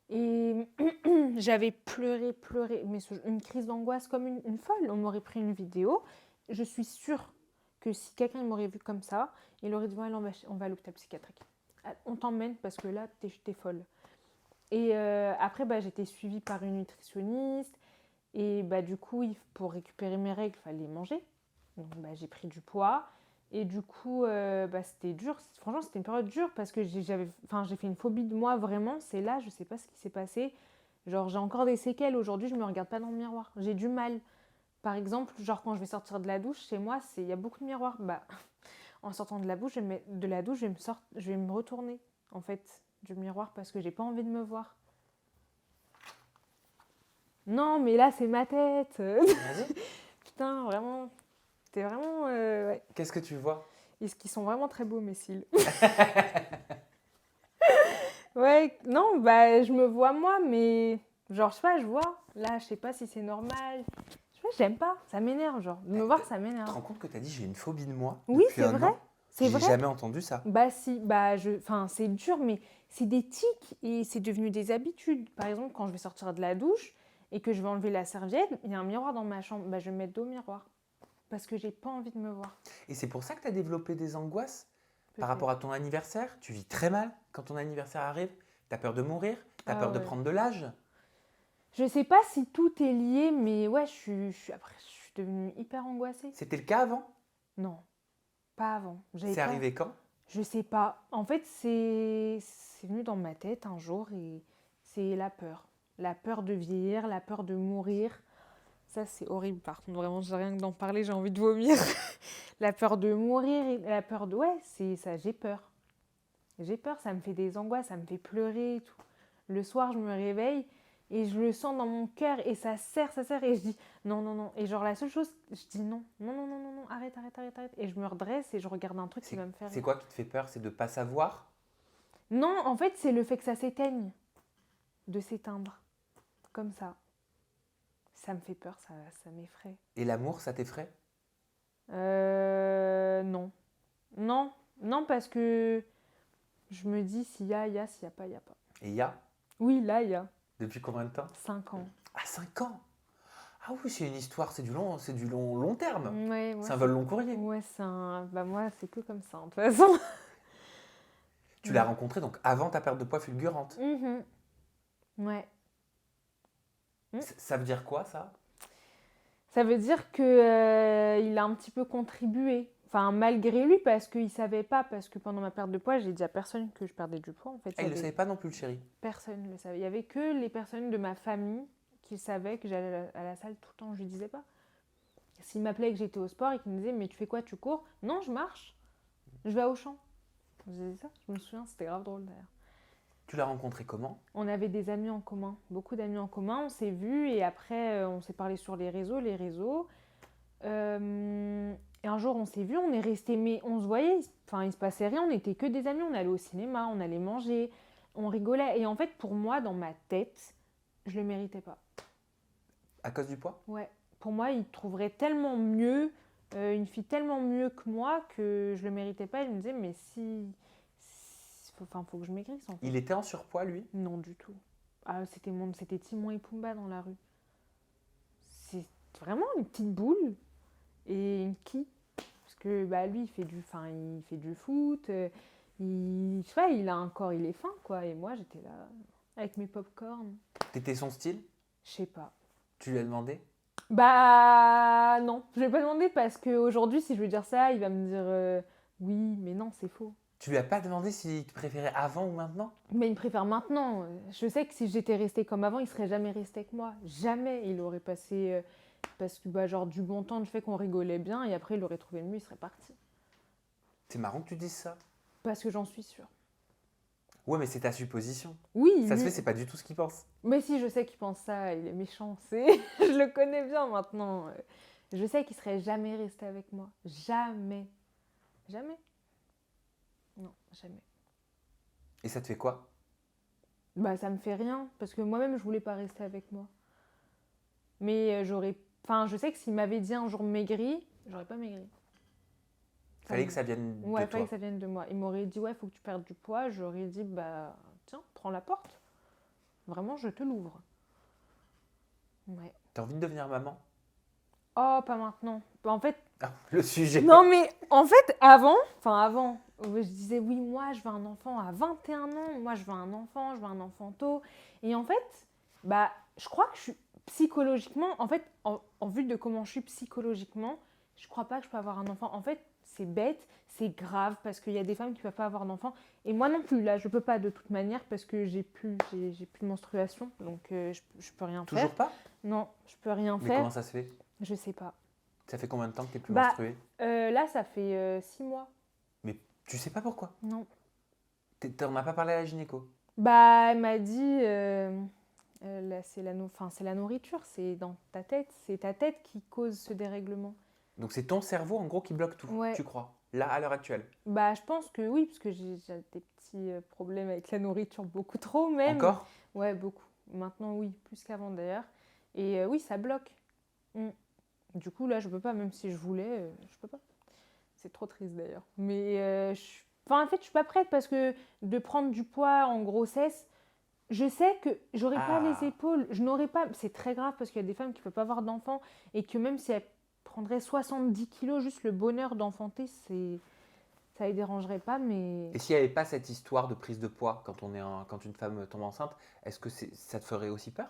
Et j'avais pleuré, mais une crise d'angoisse comme une folle. On m'aurait pris une vidéo. Je suis sûre que si quelqu'un m'aurait vu comme ça, il aurait dit ouais, on va à l'hôpital psychiatrique. On t'emmène parce que là, t'es folle. Et après, j'étais suivie par une nutritionniste. Et du coup, pour récupérer mes règles, il fallait manger. Donc j'ai pris du poids. Et du coup, c'était dur. Franchement, c'était une période dure parce que j'ai fait une phobie de moi, vraiment. C'est là, je sais pas ce qui s'est passé. Genre, j'ai encore des séquelles. Aujourd'hui, je me regarde pas dans le miroir. J'ai du mal. Par exemple, genre quand je vais sortir de la douche, chez moi, il y a beaucoup de miroirs. En sortant de la douche, je vais me retourner, en fait, du miroir parce que j'ai pas envie de me voir. Non, mais là, c'est ma tête. Vas-y. Putain, vraiment. C'était vraiment... ouais. Qu'est-ce que tu vois? Est-ce qu'ils sont vraiment très beaux, mes cils? Ouais, non, je me vois moi, mais... Genre, je sais pas, je vois. Là, je sais pas si c'est normal. Je sais pas, j'aime pas. Ça m'énerve, genre. De me voir, ça m'énerve. Tu te rends compte que tu as dit j'ai une phobie de moi Oui, depuis c'est un vrai. an? C'est vrai. J'ai jamais entendu ça. Si, c'est dur, mais c'est des tics et c'est devenu des habitudes. Par exemple, quand je vais sortir de la douche et que je vais enlever la serviette, il y a un miroir dans ma chambre, je vais me mettre dos au miroir parce que j'ai pas envie de me voir. Et c'est pour ça que tu as développé des angoisses par rapport à ton anniversaire? Tu vis très mal quand ton anniversaire arrive? Tu as peur de mourir? Tu as peur de prendre de l'âge? Je sais pas si tout est lié, mais ouais, je suis devenue hyper angoissée. C'était le cas avant? Non, pas avant. C'est arrivé quand? Je sais pas. En fait, c'est venu dans ma tête un jour et c'est la peur. La peur de vieillir, la peur de mourir. Ça, c'est horrible. Par contre, vraiment, rien que d'en parler, j'ai envie de vomir. La peur de mourir, la peur de... Ouais, c'est ça, j'ai peur. J'ai peur, ça me fait des angoisses, ça me fait pleurer et tout. Le soir, je me réveille et je le sens dans mon cœur et ça serre et je dis non, non, non. Et genre la seule chose, je dis non, non, non, non, non, non, arrête, arrête, arrête, arrête. Et je me redresse et je regarde un truc qui va me faire C'est rire. quoi qui te fait peur? C'est de ne pas savoir? Non, en fait, c'est le fait que ça s'éteigne, de s'éteindre, comme ça. Ça me fait peur, ça m'effraie. Et l'amour, ça t'effraie? Non. Non, non, parce que je me dis s'il y a, s'il n'y a pas, il n'y a pas. Et il y a? Oui, là, il y a Depuis combien de temps? 5 ans. Ah, 5 ans! Ah oui, c'est une histoire, c'est du long terme. Ouais, C'est un vol long courrier. Ouais, bah moi, c'est que comme ça, de toute façon. Tu l'as rencontré donc avant ta perte de poids fulgurante. Ouais. Ça veut dire quoi, ça? Ça veut dire que il a un petit peu contribué. Enfin, malgré lui, parce qu'il ne savait pas, parce que pendant ma perte de poids, j'ai dit à personne que je perdais du poids. En fait, Ah, il ne le savait pas non plus, le chéri. Personne ne le savait. Il n'y avait que les personnes de ma famille qui savaient que j'allais à la salle tout le temps. Je ne lui disais pas. S'il m'appelait que j'étais au sport et qu'il me disait « Mais tu fais quoi? Tu cours ?» « Non, je marche. Je vais au champ. » Je disais ça. Je me souviens, c'était grave drôle d'ailleurs. Tu l'as rencontré comment? On avait des amis en commun, beaucoup d'amis en commun. On s'est vus et après, on s'est parlé sur les réseaux. Et un jour, on s'est vus, on est restés, mais on se voyait, enfin, il se passait rien, on n'était que des amis, on allait au cinéma, on allait manger, on rigolait. Et en fait, pour moi, dans ma tête, je le méritais pas. À cause du poids? Ouais. Pour moi, il trouverait tellement mieux, une fille tellement mieux que moi, que je le méritais pas. Il me disait, mais faut que je maigrisse, en fait. Il était en surpoids, lui? Non, du tout. Ah, c'était Timon et Pumba dans la rue. C'est vraiment une petite boule. Et une qui? Parce que bah, lui, il fait du foot, je sais pas, il a un corps, il est fin, quoi. Et moi, j'étais là, avec mes pop-corn. T'étais son style? Je sais pas. Tu lui as demandé? Bah non, je lui ai pas demandé parce qu'aujourd'hui, si je veux dire ça, il va me dire oui, mais non, c'est faux. Tu lui as pas demandé s'il te préférait avant ou maintenant? Mais il me préfère maintenant. Je sais que si j'étais restée comme avant, il serait jamais resté avec moi. Jamais. Il aurait passé... parce que bah, genre du bon temps, du fait qu'on rigolait bien, et après il aurait trouvé mieux, il serait parti. C'est marrant que tu dises ça. Parce que j'en suis sûre. Ouais, mais c'est ta supposition. Oui, ça se fait, c'est pas du tout ce qu'il pense. Mais si, je sais qu'il pense ça, il est méchant, je le connais bien maintenant. Je sais qu'il serait jamais resté avec moi. Jamais. Jamais. Non, jamais. Et ça te fait quoi? Bah ça me fait rien, parce que moi-même je voulais pas rester avec moi. Mais je sais que s'il m'avait dit un jour maigri, j'aurais pas maigri. Fallait que ça vienne de Ouais, toi. fallait que ça vienne de moi. Il m'aurait dit, ouais, faut que tu perdes du poids. J'aurais dit, bah, tiens, prends la porte. Vraiment, je te l'ouvre. Ouais. T'as envie de devenir maman? Oh, pas maintenant. En fait... Ah, le sujet. Non, mais en fait, avant, je disais, oui, moi, je veux un enfant à 21 ans. Moi, je veux un enfant tôt. Et en fait, bah, je crois que je suis psychologiquement... En fait, en vue de comment je suis psychologiquement, je crois pas que je peux avoir un enfant. En fait, c'est bête, c'est grave, parce qu'il y a des femmes qui ne peuvent pas avoir d'enfant. Et moi non plus, là, je ne peux pas de toute manière, parce que j'ai plus de menstruation, donc je peux rien faire. Toujours pas? Non, je peux rien Mais faire. comment ça se fait? Je sais pas. Ça fait combien de temps que tu n'es plus menstruée? Là, ça fait 6 mois. Mais tu sais pas pourquoi? Non. T'en as pas parlé à la gynéco? Bah, elle m'a dit, c'est la nourriture, c'est dans ta tête, c'est ta tête qui cause ce dérèglement. Donc c'est ton cerveau en gros qui bloque tout, Ouais. tu crois? Là, à l'heure actuelle? Bah, je pense que oui, parce que j'ai des petits problèmes avec la nourriture, beaucoup trop même. Encore? Ouais, beaucoup. Maintenant, oui, plus qu'avant d'ailleurs. Et oui, ça bloque. Du coup, là, je peux pas, même si je voulais, je peux pas. C'est trop triste d'ailleurs. Mais en fait, je suis pas prête parce que de prendre du poids en grossesse, je sais que j'aurais pas les épaules. Je n'aurais pas. C'est très grave parce qu'il y a des femmes qui peuvent pas avoir d'enfants et que même si elles prendraient 70 kilos, juste le bonheur d'enfanter, ça les dérangerait pas. Mais Et s'il n'y avait pas cette histoire de prise de poids quand une femme tombe enceinte, est-ce que ça te ferait aussi peur?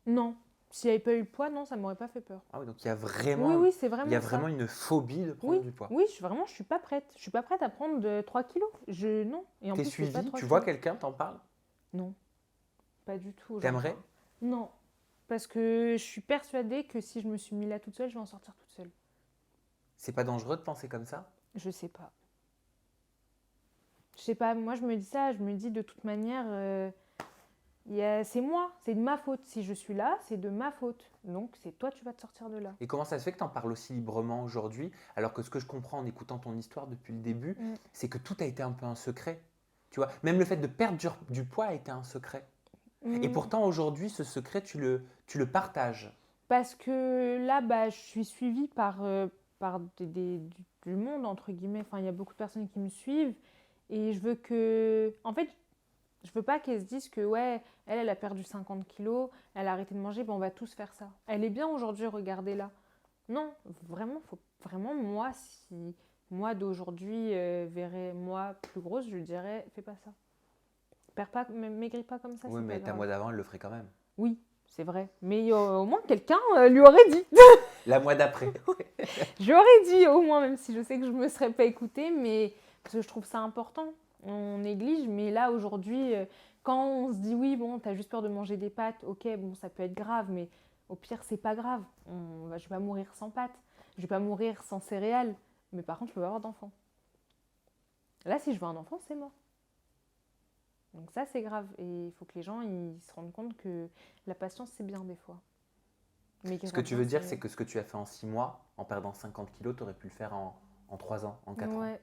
non. S'il n'y avait pas eu le poids, non, ça m'aurait pas fait peur. Ah oui, donc il y a vraiment, Oui, c'est vraiment il y a ça. vraiment une phobie de prendre du poids. Oui, je suis pas prête. Je suis pas prête à prendre 3 kilos. Non. Et en T'es plus, suivie? c'est pas 3 Tu vois kilos. quelqu'un t'en parle? Non, pas du tout. T'aimerais? Non, parce que je suis persuadée que si je me suis mis là toute seule, je vais en sortir toute seule. C'est pas dangereux de penser comme ça? Je sais pas. Je sais pas, moi je me dis ça, je me dis de toute manière, c'est moi, c'est de ma faute. Si je suis là, c'est de ma faute. Donc c'est toi, tu vas te sortir de là. Et comment ça se fait que tu en parles aussi librement aujourd'hui, alors que ce que je comprends en écoutant ton histoire depuis le début, c'est que tout a été un peu un secret. Tu vois, même le fait de perdre du poids a été un secret. Et pourtant, aujourd'hui, ce secret, tu le partages. Parce que là, bah, je suis suivie par du monde, entre guillemets. Enfin, il y a beaucoup de personnes qui me suivent. Et je veux que... En fait, je veux pas qu'elles se disent que, ouais, elle a perdu 50 kilos, elle a arrêté de manger, ben on va tous faire ça. Elle est bien aujourd'hui, regardez-la. Non, vraiment, moi, si moi d'aujourd'hui verrais moi plus grosse, je dirais, fais pas ça. Perds pas, maigris pas comme ça, Oui, c'est mais pas ta grave. moi d'avant, elle le ferait quand même. Oui, c'est vrai. Mais au moins, quelqu'un lui aurait dit. La moi d'après. J'aurais dit au moins, même si je sais que je me serais pas écoutée, mais parce que je trouve ça important. On néglige, mais là aujourd'hui, quand on se dit oui, bon, t'as juste peur de manger des pâtes, ok, bon, ça peut être grave, mais au pire, c'est pas grave. Je vais pas mourir sans pâtes, je vais pas mourir sans céréales, mais par contre, je peux pas avoir d'enfant. Là, si je veux un enfant, c'est mort. Donc ça, c'est grave. Et il faut que les gens ils se rendent compte que la patience, c'est bien des fois. Mais Ce que tu veux dire, c'est que ce que tu as fait en 6 mois, en perdant 50 kilos, tu aurais pu le faire en 3 ans, en 4 ans.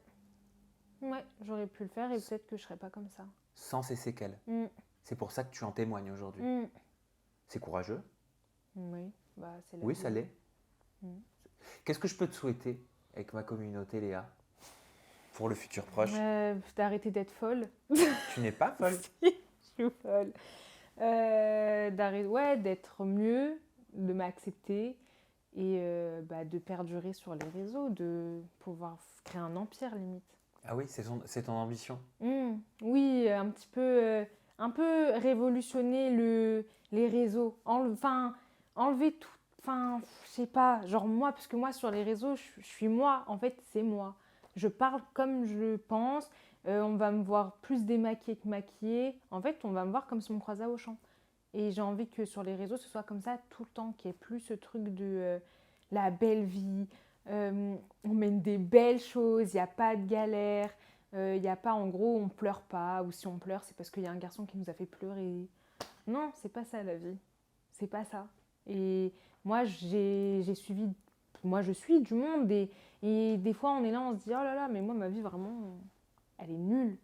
Ouais, j'aurais pu le faire et peut-être que je serais pas comme ça. Sans ces séquelles. C'est pour ça que tu en témoignes aujourd'hui. C'est courageux. Oui, bah, c'est la Oui, vie. ça l'est. Qu'est-ce que je peux te souhaiter avec ma communauté, Léa, pour le futur proche? D'arrêter d'être folle. Tu n'es pas folle. Si, je suis folle. D'être mieux, de m'accepter et de perdurer sur les réseaux, de pouvoir créer un empire limite. Ah oui, c'est ton ambition. Oui, un petit peu, un peu révolutionner les réseaux. Enlever tout. Enfin, je sais pas, genre moi, parce que moi sur les réseaux, je suis moi. En fait, c'est moi. Je parle comme je pense. On va me voir plus démaquillée que maquillée. En fait, on va me voir comme si on me croisait à Auchan. Et j'ai envie que sur les réseaux, ce soit comme ça tout le temps, qu'il n'y ait plus ce truc de la belle vie. On mène des belles choses, il n'y a pas de galère. Il n'y a pas, en gros, on pleure pas. Ou si on pleure, c'est parce qu'il y a un garçon qui nous a fait pleurer. Non, c'est pas ça la vie. C'est pas ça. Et moi, j'ai suivi... Moi, je suis du monde. Et des fois, on est là, on se dit, oh là là, mais moi, ma vie, vraiment, elle est nulle.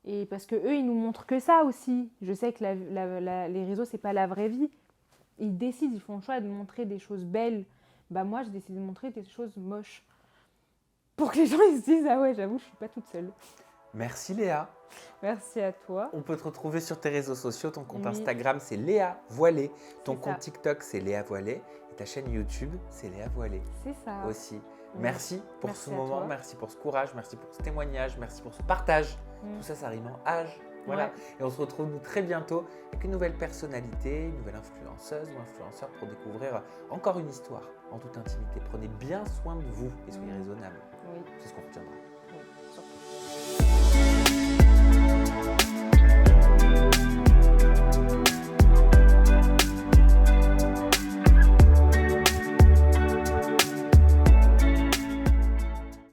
Et parce que eux, ils nous montrent que ça aussi. Je sais que les réseaux, c'est pas la vraie vie. Ils décident, ils font le choix de montrer des choses belles. Bah moi, je décide de montrer des choses moches. Pour que les gens ils se disent, ah ouais, j'avoue, je suis pas toute seule. Merci Léa. Merci à toi. On peut te retrouver sur tes réseaux sociaux. Ton compte Oui. Instagram, c'est Léa Voilée. Ton C'est compte ça. TikTok, c'est Léa Voilée. Et ta chaîne YouTube, c'est Léa Voilée C'est ça. aussi. Merci pour Merci ce à moment, toi. merci pour ce courage, merci pour ce témoignage, merci pour ce partage. Tout ça, ça rime en âge. Voilà. Ouais. Et on se retrouve nous très bientôt avec une nouvelle personnalité, une nouvelle influenceuse ou influenceur pour découvrir encore une histoire en toute intimité. Prenez bien soin de vous et soyez raisonnables. Oui. C'est ce qu'on retiendra.